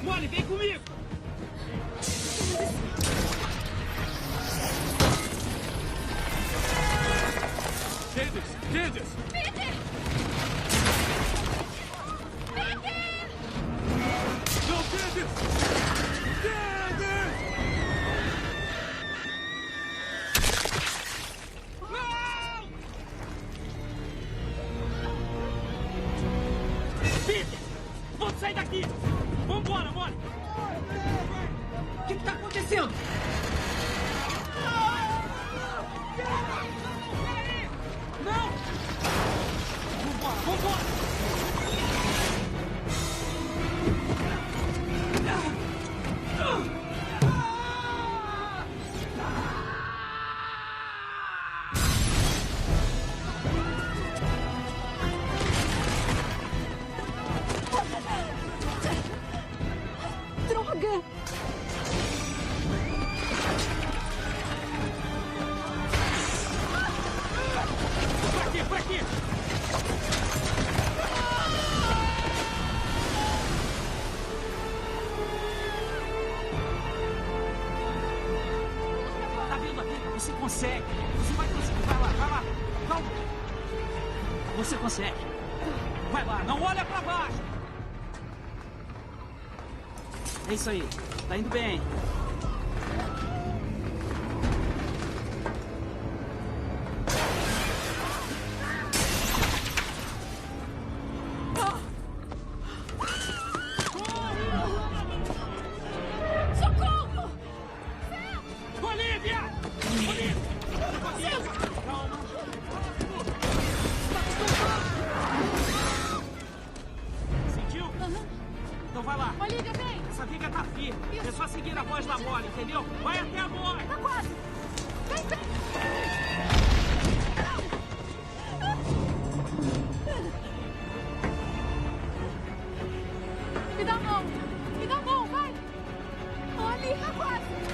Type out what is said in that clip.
Molly, vem comigo! Candace! Peter! Peter! Não, Candace! Candace! Não! Peter! Vamos sair daqui! Vambora, Molly! O que está acontecendo? Não! Vambora, vambora! Droga! Pra aqui! Tá vendo aqui? Você consegue! Você vai conseguir! Vai lá! Calma! Você consegue! Vai lá, não olha pra baixo! É isso aí, tá indo bem. Socorro! Olivia! Olivia! Calma! Sentiu? Então vai lá. Olivia, vem! Essa viga tá firme. Isso. É só seguir a voz da Molly, entendeu? Vai até a Molly. Tá quase! Vem! Me dá a mão! Me dá a mão, vai! Ali, tá quase!